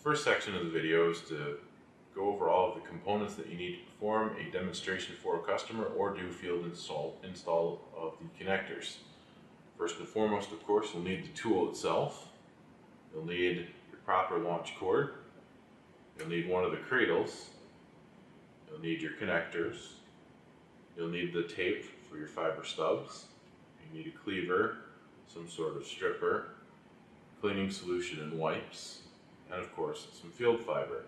First section of the video is to go over all of the components that you need to perform a demonstration for a customer or do field install of the connectors. First and foremost, of course, you'll need the tool itself. You'll need your proper launch cord. You'll need one of the cradles. You'll need your connectors. You'll need the tape for your fiber stubs. You need a cleaver, some sort of stripper, cleaning solution and wipes, and of course some field fiber.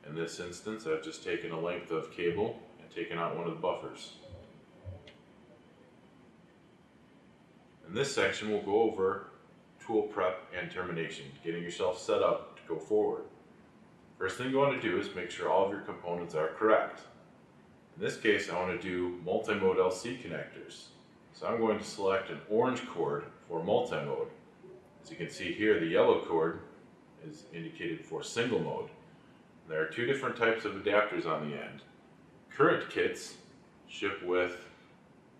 In this instance, I've just taken a length of cable and taken out one of the buffers. In this section, we'll go over tool prep and termination, getting yourself set up to go forward. First thing you want to do is make sure all of your components are correct. In this case, I want to do multi-mode LC connectors. So I'm going to select an orange cord for multi-mode. As you can see here, the yellow cord is indicated for single mode. There are two different types of adapters on the end. Current kits ship with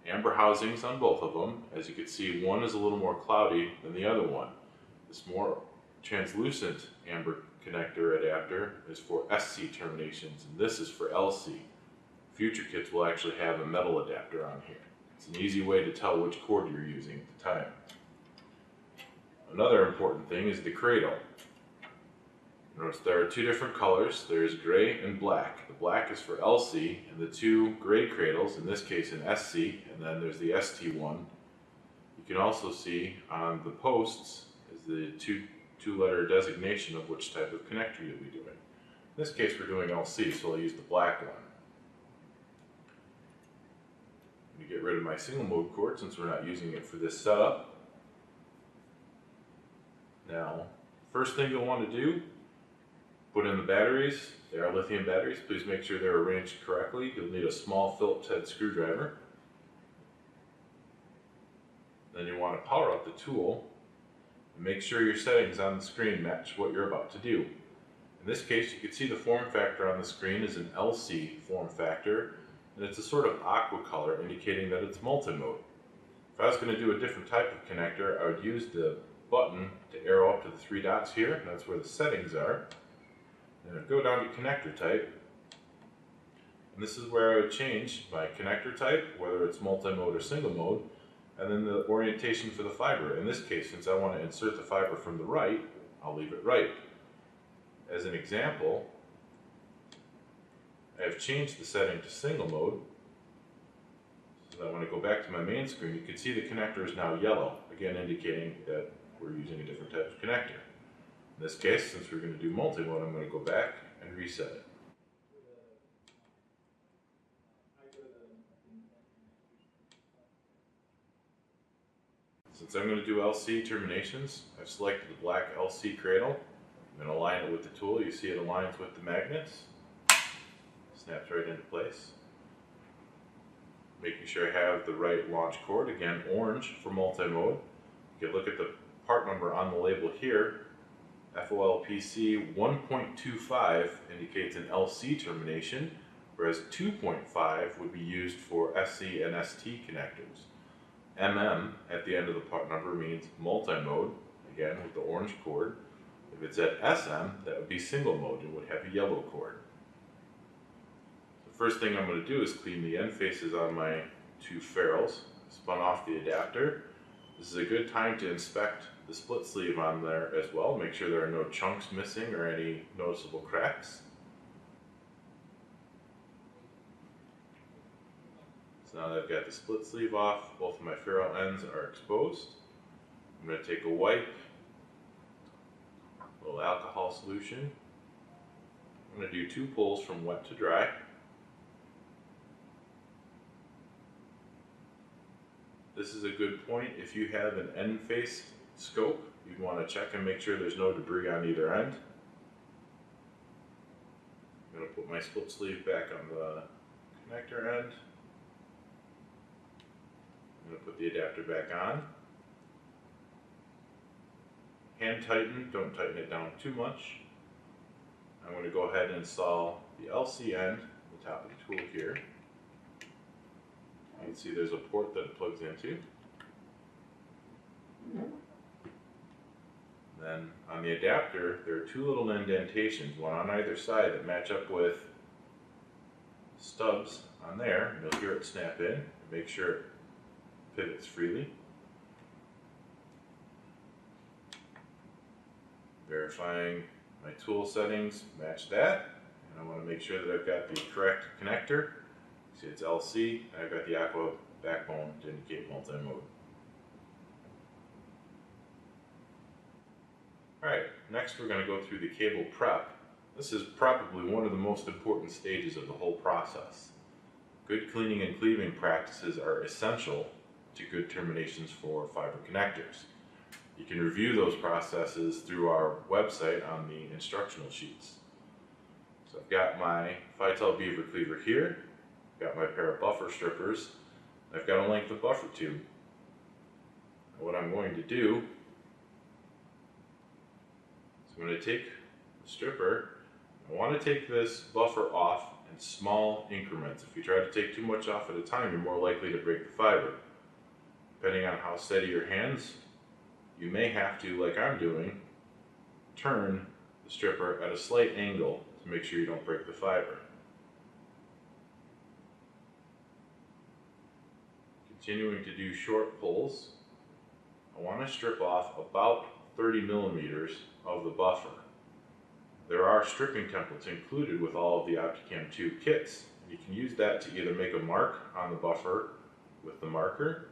amber housings on both of them. As you can see, one is a little more cloudy than the other one. This more translucent amber connector adapter is for SC terminations, and this is for LC. Future kits will actually have a metal adapter on here. It's an easy way to tell which cord you're using at the time. Another important thing is the cradle. Notice there are two different colors. There's gray and black. The black is for LC, and the two gray cradles, in this case an SC, and then there's the ST one. You can also see on the posts is the two-letter designation of which type of connector you'll be doing. In this case we're doing LC, so I'll use the black one. Let me get rid of my single mode cord since we're not using it for this setup. Now, first thing you'll want to do, put in the batteries. They are lithium batteries. Please make sure they're arranged correctly. You'll need a small Phillips head screwdriver. Then you want to power up the tool and make sure your settings on the screen match what you're about to do. In this case, you can see the form factor on the screen is an LC form factor, and it's a sort of aqua color indicating that it's multi-mode. If I was going to do a different type of connector, I would use the button to arrow up to the three dots here, and that's where the settings are. And I'd go down to connector type, and this is where I would change my connector type, whether it's multi-mode or single mode, and then the orientation for the fiber. In this case, since I want to insert the fiber from the right, I'll leave it right. As an example, I have changed the setting to single mode, so that when I go back to my main screen, you can see the connector is now yellow, again indicating that we're using a different type of connector. In this case, since we're going to do multi-mode, I'm going to go back and reset it. Since I'm going to do LC terminations, I've selected the black LC cradle. I'm going to align it with the tool. You see it aligns with the magnets. Snaps right into place. Making sure I have the right launch cord, again orange for multi-mode. You can look at the part number on the label here. FOLPC 1.25 indicates an LC termination, whereas 2.5 would be used for SC and ST connectors. MM at the end of the part number means multi-mode, again with the orange cord. If it's at SM, that would be single mode and would have a yellow cord. The first thing I'm going to do is clean the end faces on my two ferrules. Spun off the adapter. This is a good time to inspect the split sleeve on there as well. Make sure there are no chunks missing or any noticeable cracks. So now that I've got the split sleeve off, both of my ferrule ends are exposed. I'm going to take a wipe, a little alcohol solution. I'm going to do 2 pulls from wet to dry. This is a good point if you have an end face scope. You'd want to check and make sure there's no debris on either end. I'm going to put my split sleeve back on the connector end. I'm going to put the adapter back on. Hand tighten, don't tighten it down too much. I'm going to go ahead and install the LC end, the top of the tool here. You can see there's a port that it plugs into. then on the adapter, there are two little indentations, one on either side, that match up with stubs on there. You'll hear it snap in. Make sure it pivots freely. Verifying my tool settings match that. And I want to make sure that I've got the correct connector. See, it's LC, and I've got the aqua backbone to indicate multi-mode. Alright, next we're going to go through the cable prep. This is probably one of the most important stages of the whole process. Good cleaning and cleaving practices are essential to good terminations for fiber connectors. You can review those processes through our website on the instructional sheets. So I've got my Fitel beaver cleaver here, I've got my pair of buffer strippers, and I've got a length of buffer tube. And what I'm going to do is I'm going to take the stripper. I want to take this buffer off in small increments. If you try to take too much off at a time, you're more likely to break the fiber. Depending on how steady your hands, you may have to, like I'm doing, turn the stripper at a slight angle to make sure you don't break the fiber. Continuing to do short pulls, I want to strip off about 30 millimeters of the buffer. There are stripping templates included with all of the OptiCam2 kits. You can use that to either make a mark on the buffer with the marker,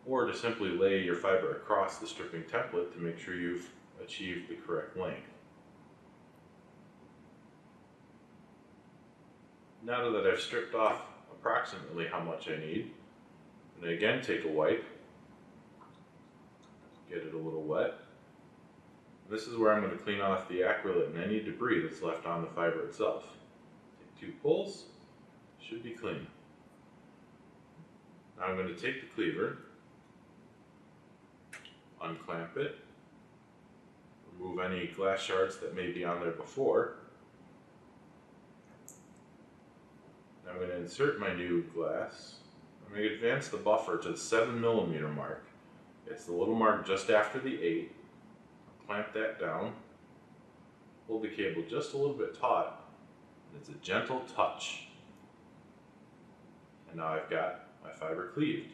or to simply lay your fiber across the stripping template to make sure you've achieved the correct length. Now that I've stripped off approximately how much I need, I'm going to again take a wipe, get it a little wet. This is where I'm going to clean off the acrylate and any debris that's left on the fiber itself. Take 2 pulls, should be clean. Now I'm going to take the cleaver, unclamp it, remove any glass shards that may be on there before. I'm going to insert my new glass. I'm going to advance the buffer to the 7 millimeter mark. It's the little mark just after the 8. Clamp that down, hold the cable just a little bit taut, and it's a gentle touch. And now I've got my fiber cleaved.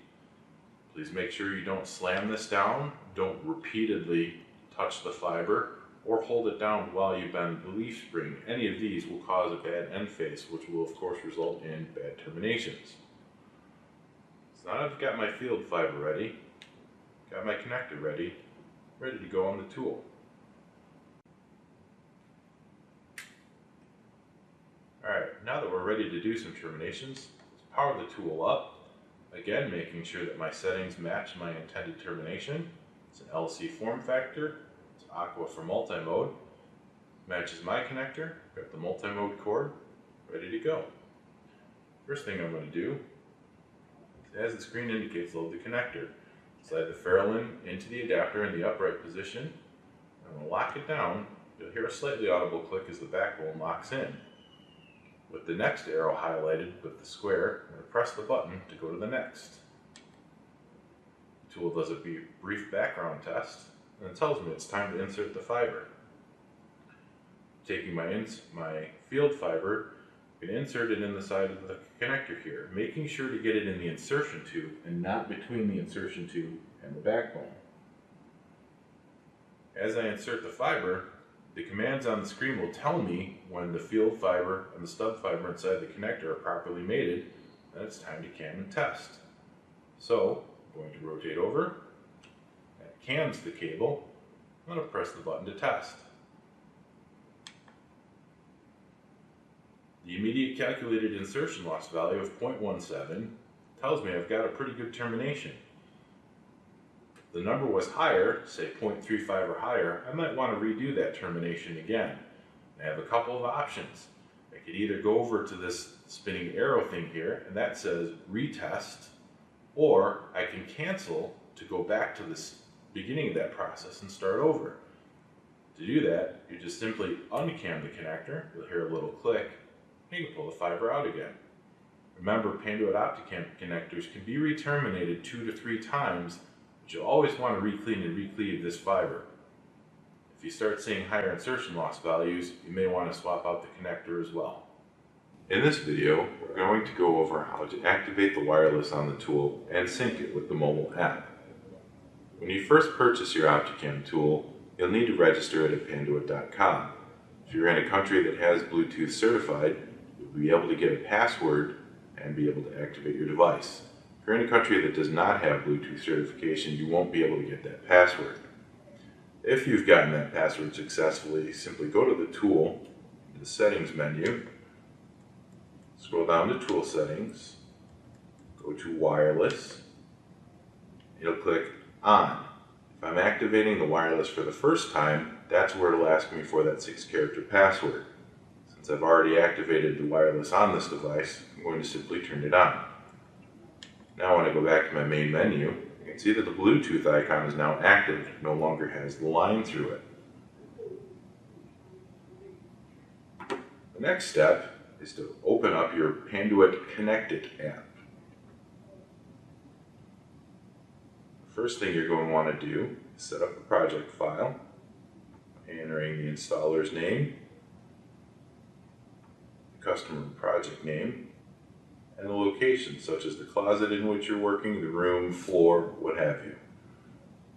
Please make sure you don't slam this down, don't repeatedly touch the fiber, or hold it down while you bend the leaf spring. Any of these will cause a bad end face, which will of course result in bad terminations. So now I've got my field fiber ready, got my connector ready to go on the tool. Alright, now that we're ready to do some terminations, let's power the tool up. Again, making sure that my settings match my intended termination. It's an LC form factor, it's aqua for multi-mode, matches my connector, got the multi-mode cord, ready to go. First thing I'm going to do, as the screen indicates, load the connector. Slide the ferrule into the adapter in the upright position. I'm going to lock it down. You'll hear a slightly audible click as the backbone locks in. With the next arrow highlighted with the square, I'm going to press the button to go to the next. The tool does a brief background test and it tells me it's time to insert the fiber. Taking my field fiber, I'm going to insert it in the side of the connector here, making sure to get it in the insertion tube and not between the insertion tube and the backbone. As I insert the fiber, the commands on the screen will tell me when the field fiber and the stub fiber inside the connector are properly mated, and it's time to cam and test. So, I'm going to rotate over, that cams the cable, I'm going to press the button to test. The immediate calculated insertion loss value of 0.17 tells me I've got a pretty good termination. If the number was higher, say 0.35 or higher, I might want to redo that termination again. I have a couple of options. I could either go over to this spinning arrow thing here, and that says retest, or I can cancel to go back to this beginning of that process and start over. To do that, you just simply uncam the connector, you'll hear a little click, and you can pull the fiber out again. Remember, Panduit OptiCam connectors can be re-terminated 2 to 3 times, but you'll always want to re-clean and re-cleave this fiber. you start seeing higher insertion loss values, you may want to swap out the connector as well. In this video, we're going to go over how to activate the wireless on the tool and sync it with the mobile app. When you first purchase your OptiCam tool, you'll need to register it at Panduit.com. If you're in a country that has Bluetooth certified, you'll be able to get a password and be able to activate your device. If you're in a country that does not have Bluetooth certification, you won't be able to get that password. If you've gotten that password successfully, simply go to the tool, the settings menu, scroll down to tool settings, go to wireless, you'll click on. If I'm activating the wireless for the first time, that's where it'll ask me for that 6-character password. Since I've already activated the wireless on this device, I'm going to simply turn it on. Now when I go back to my main menu, you can see that the Bluetooth icon is now active. It no longer has the line through it. The next step is to open up your Panduit Connected app. The first thing you're going to want to do is set up a project file, entering the installer's name, the customer project name, and the location, such as the closet in which you're working, the room, floor, what have you.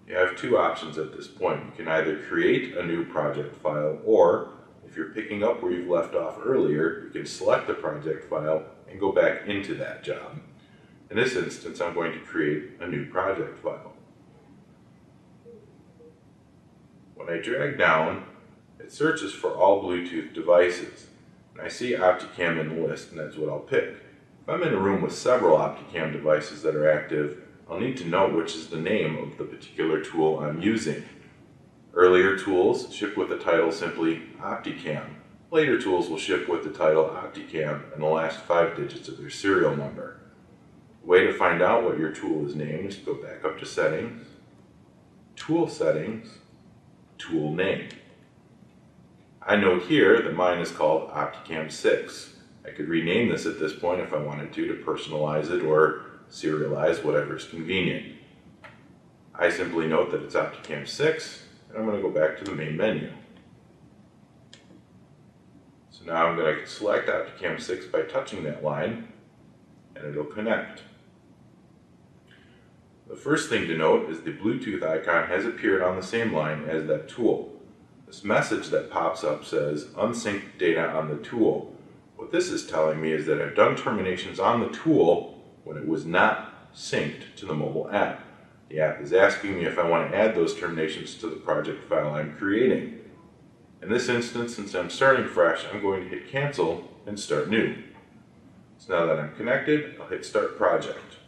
You have two options at this point. You can either create a new project file, or if you're picking up where you've left off earlier, you can select the project file and go back into that job. In this instance, I'm going to create a new project file. When I drag down, it searches for all Bluetooth devices. And I see OptiCam in the list, and that's what I'll pick. If I'm in a room with several OptiCam devices that are active, I'll need to know which is the name of the particular tool I'm using. Earlier tools ship with the title simply OptiCam. Later tools will ship with the title OptiCam and the last 5 digits of their serial number. The way to find out what your tool is named is to go back up to Settings, Tool Settings, Tool Name. I know here that mine is called OptiCam2. I could rename this at this point if I wanted to personalize it or serialize, whatever is convenient. I simply note that it's OptiCam2, and I'm going to go back to the main menu. So now I'm going to select OptiCam2 by touching that line, and it'll connect. The first thing to note is the Bluetooth icon has appeared on the same line as that tool. This message that pops up says, unsynced data on the tool. What this is telling me is that I've done terminations on the tool when it was not synced to the mobile app. The app is asking me if I want to add those terminations to the project file I'm creating. In this instance, since I'm starting fresh, I'm going to hit cancel and start new. So now that I'm connected, I'll hit start project.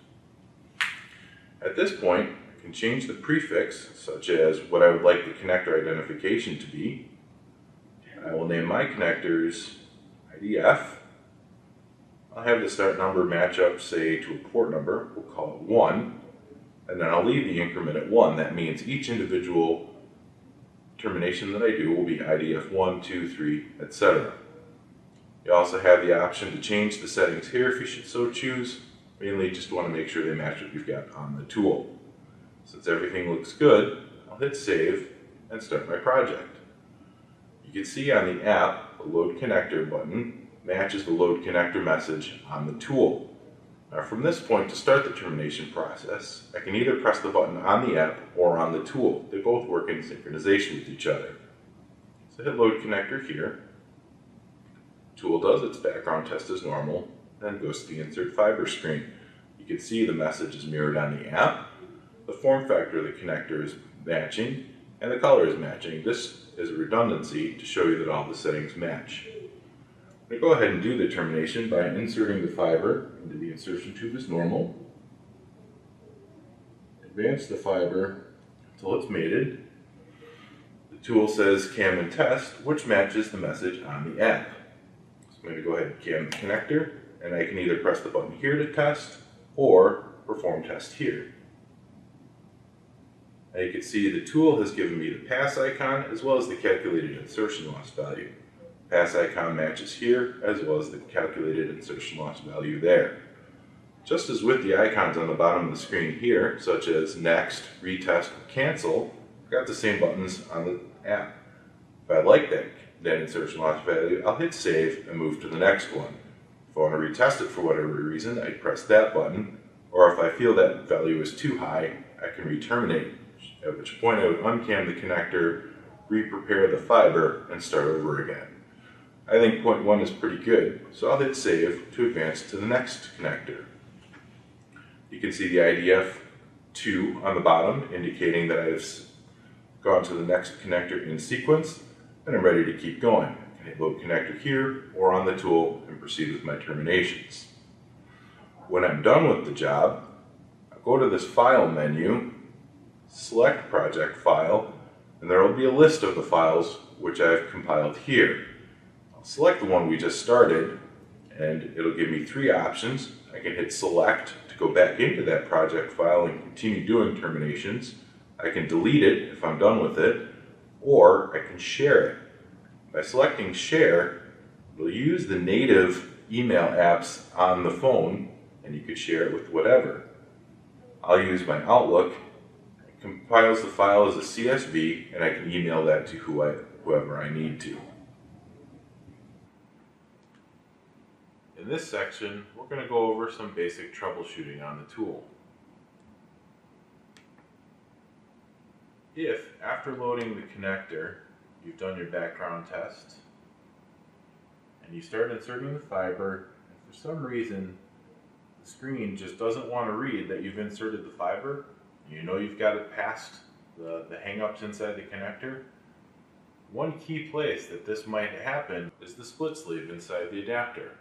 At this point, I can change the prefix, such as what I would like the connector identification to be. I will name my connectors IDF. I'll have the start number match up, say, to a port number. We'll call it 1. And then I'll leave the increment at 1. That means each individual termination that I do will be IDF 1, 2, 3, etc. You also have the option to change the settings here if you should so choose. Mainly just want to make sure they match what you've got on the tool. Since everything looks good, I'll hit save and start my project. You can see on the app, the load connector button matches the load connector message on the tool. Now from this point, to start the termination process, I can either press the button on the app or on the tool. They both work in synchronization with each other. So hit load connector here. Tool does its background test as normal, then goes to the insert fiber screen. You can see the message is mirrored on the app. The form factor of the connector is matching, and the color is matching. This is a redundancy to show you that all the settings match. I'm going to go ahead and do the termination by inserting the fiber into the insertion tube as normal. Advance the fiber until it's mated. The tool says cam and test, which matches the message on the app. So I'm going to go ahead and cam the connector, and I can either press the button here to test or perform test here. Now you can see the tool has given me the pass icon as well as the calculated insertion loss value. Pass icon matches here as well as the calculated insertion loss value there. Just as with the icons on the bottom of the screen here, such as next, retest, or cancel, I've got the same buttons on the app. If I like that insertion loss value, I'll hit save and move to the next one. If I want to retest it for whatever reason, I press that button, or if I feel that value is too high, I can re-terminate, at which point I would uncam the connector, re-prepare the fiber, and start over again. I think point 1 is pretty good, so I'll hit save to advance to the next connector. You can see the IDF2 on the bottom, indicating that I've gone to the next connector in sequence, and I'm ready to keep going. I can hit load connector here or on the tool and proceed with my terminations. When I'm done with the job, I'll go to this file menu, select project file, and there will be a list of the files which I've compiled here. I'll select the one we just started, and it'll give me 3 options. I can hit select to go back into that project file and continue doing terminations. I can delete it if I'm done with it, or I can share it. By selecting share, it'll use the native email apps on the phone, and you could share it with whatever. I'll use my Outlook. It compiles the file as a CSV, and I can email that to whoever I need to. In this section, we're going to go over some basic troubleshooting on the tool. If, after loading the connector, you've done your background test, and you start inserting the fiber, and for some reason the screen just doesn't want to read that you've inserted the fiber, you know you've got it past the hang-ups inside the connector, one key place that this might happen is the split sleeve inside the adapter.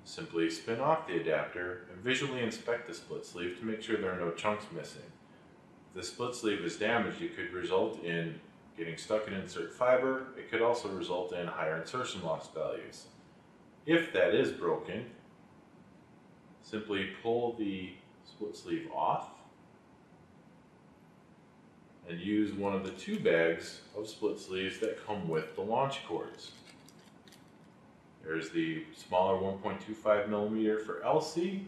Simply spin off the adapter and visually inspect the split sleeve to make sure there are no chunks missing. If the split sleeve is damaged, it could result in getting stuck in insert fiber. It could also result in higher insertion loss values. If that is broken, simply pull the split sleeve off and use one of the 2 bags of split sleeves that come with the launch cords. There's the smaller 1.25mm for LC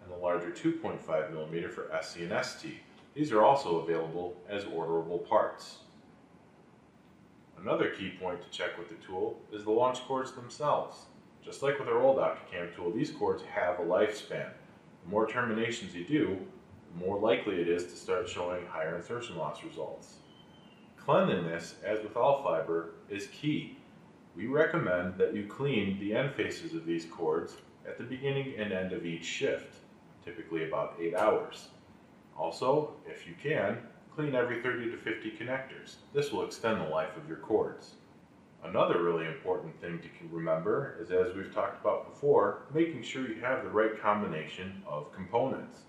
and the larger 2.5mm for SC and ST. These are also available as orderable parts. Another key point to check with the tool is the launch cords themselves. Just like with our old OptiCam tool, these cords have a lifespan. The more terminations you do, the more likely it is to start showing higher insertion loss results. Cleanliness, as with all fiber, is key. We recommend that you clean the end faces of these cords at the beginning and end of each shift, typically about 8 hours. Also, if you can, clean every 30 to 50 connectors. This will extend the life of your cords. Another really important thing to remember is, as we've talked about before, making sure you have the right combination of components.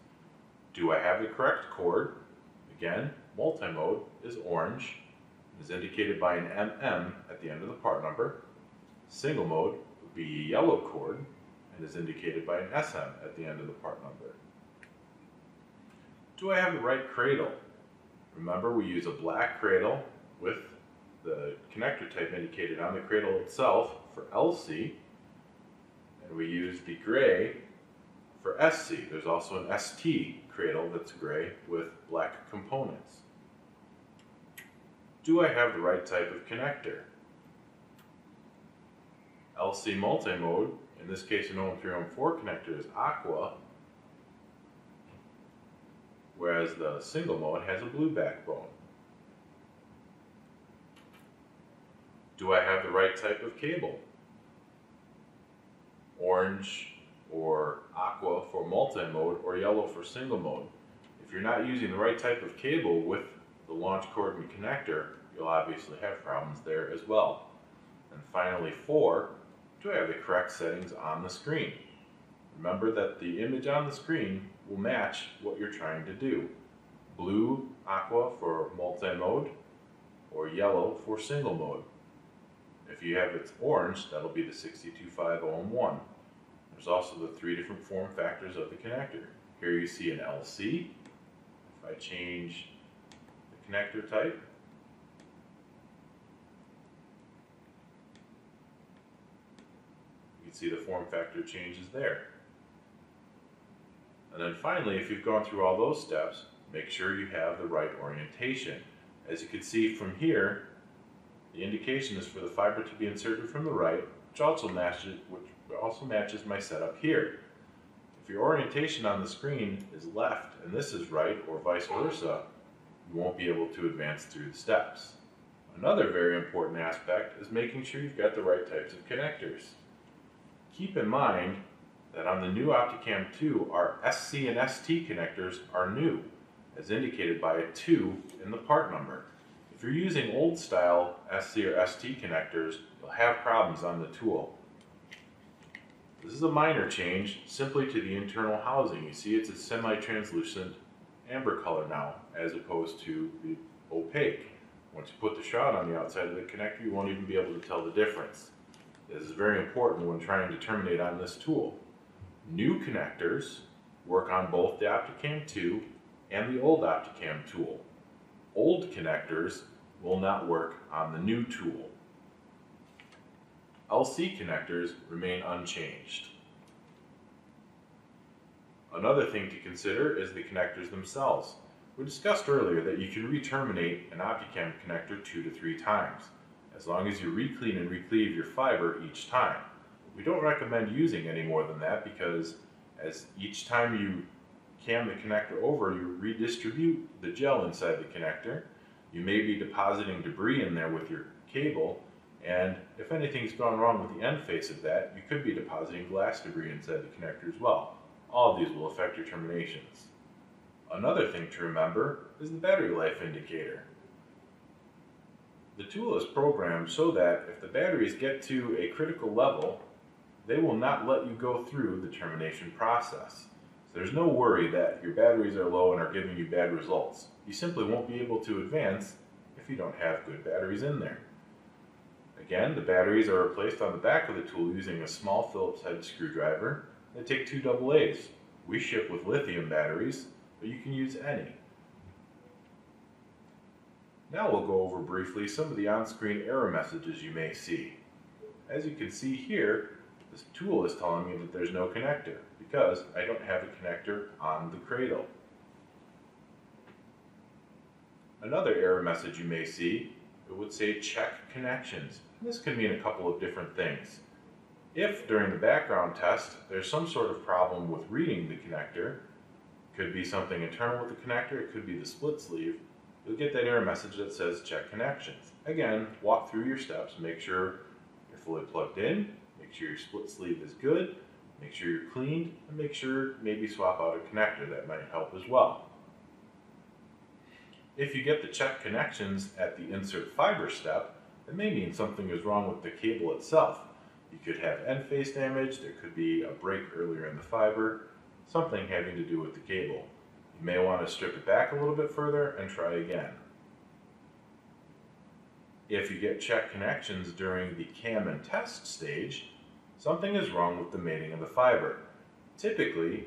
Do I have the correct cord? Again, multi-mode is orange, is indicated by an MM at the end of the part number. Single mode would be a yellow cord and is indicated by an SM at the end of the part number. Do I have the right cradle? Remember, we use a black cradle with the connector type indicated on the cradle itself for LC, and we use the gray for SC. There's also an ST cradle that's gray with black components. Do I have the right type of connector? LC multi-mode, in this case an OM3/OM4 connector, is aqua, whereas the single mode has a blue backbone. Do I have the right type of cable? Orange or aqua for multi-mode, or yellow for single mode. If you're not using the right type of cable with the launch cord and connector, you'll obviously have problems there as well. And finally, 4, do I have the correct settings on the screen? Remember that the image on the screen will match what you're trying to do. Blue, aqua for multi-mode, or yellow for single mode. If you have it orange, that'll be the 625OM1. There's also the 3 different form factors of the connector. Here you see an LC. If I change the connector type, you can see the form factor changes there. And then finally, if you've gone through all those steps, make sure you have the right orientation. As you can see from here, The indication is for the fiber to be inserted from the right, which also matches my setup here. If your orientation on the screen is left and this is right, or vice versa, you won't be able to advance through the steps. Another very important aspect is making sure you've got the right types of connectors. Keep in mind that on the new OptiCam2, our SC and ST connectors are new, as indicated by a 2 in the part number. If you're using old style SC or ST connectors, you'll have problems on the tool. This is a minor change simply to the internal housing. You see it's a semi-translucent amber color now, as opposed to the opaque. Once you put the shroud on the outside of the connector, you won't even be able to tell the difference. This is very important when trying to terminate on this tool. New connectors work on both the OptiCam2 and the old OptiCam tool. Old connectors will not work on the new tool. LC connectors remain unchanged. Another thing to consider is the connectors themselves. We discussed earlier that you can re-terminate an OptiCam connector 2 to 3 times, as long as you re-clean and re-cleave your fiber each time. We don't recommend using any more than that because as each time you cam the connector over, you redistribute the gel inside the connector. You may be depositing debris in there with your cable, and if anything's gone wrong with the end face of that, you could be depositing glass debris inside the connector as well. All of these will affect your terminations. Another thing to remember is the battery life indicator. The tool is programmed so that if the batteries get to a critical level, they will not let you go through the termination process. So there's no worry that your batteries are low and are giving you bad results. You simply won't be able to advance if you don't have good batteries in there. Again, the batteries are replaced on the back of the tool using a small Phillips head screwdriver. They take 2 AA's. We ship with lithium batteries, but you can use any. Now we'll go over briefly some of the on-screen error messages you may see. As you can see here, this tool is telling me that there's no connector because I don't have a connector on the cradle. Another error message you may see, it would say check connections. This can mean a couple of different things. If during the background test there's some sort of problem with reading the connector, it could be something internal with the connector, it could be the split sleeve, you'll get that error message that says check connections. Again, walk through your steps, make sure you're fully plugged in, make sure your split sleeve is good, make sure you're cleaned, and make sure maybe swap out a connector. That might help as well. If you get the check connections at the insert fiber step, it may mean something is wrong with the cable itself. You could have end face damage, there could be a break earlier in the fiber, something having to do with the cable. You may want to strip it back a little bit further and try again. If you get check connections during the cam and test stage, something is wrong with the mating of the fiber. Typically,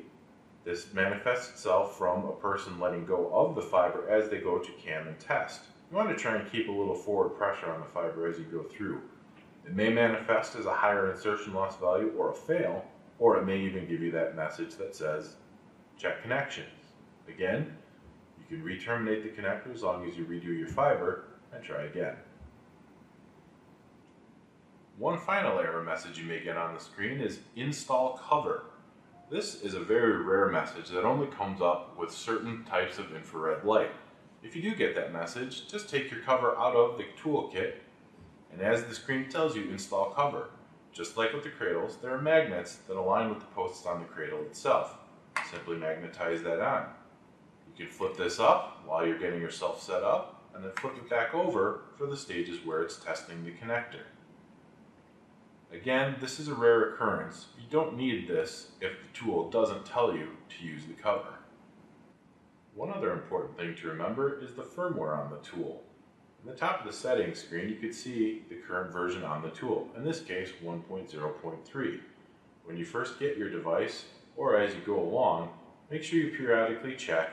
this manifests itself from a person letting go of the fiber as they go to cam and test. You want to try and keep a little forward pressure on the fiber as you go through. It may manifest as a higher insertion loss value or a fail, or it may even give you that message that says check connections. Again, you can re-terminate the connector as long as you redo your fiber and try again. One final error message you may get on the screen is install cover. This is a very rare message that only comes up with certain types of infrared light. If you do get that message, just take your cover out of the toolkit, and as the screen tells you, install cover. Just like with the cradles, there are magnets that align with the posts on the cradle itself. Simply magnetize that on. You can flip this up while you're getting yourself set up, and then flip it back over for the stages where it's testing the connector. Again, this is a rare occurrence. You don't need this if the tool doesn't tell you to use the cover. One other important thing to remember is the firmware on the tool. In the top of the settings screen, you can see the current version on the tool, in this case 1.0.3. When you first get your device, or as you go along, make sure you periodically check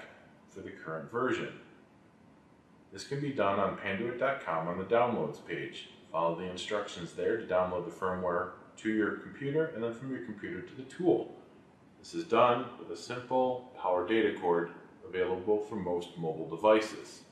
for the current version. This can be done on Panduit.com on the downloads page. Follow the instructions there to download the firmware to your computer and then from your computer to the tool. This is done with a simple power data cord available for most mobile devices.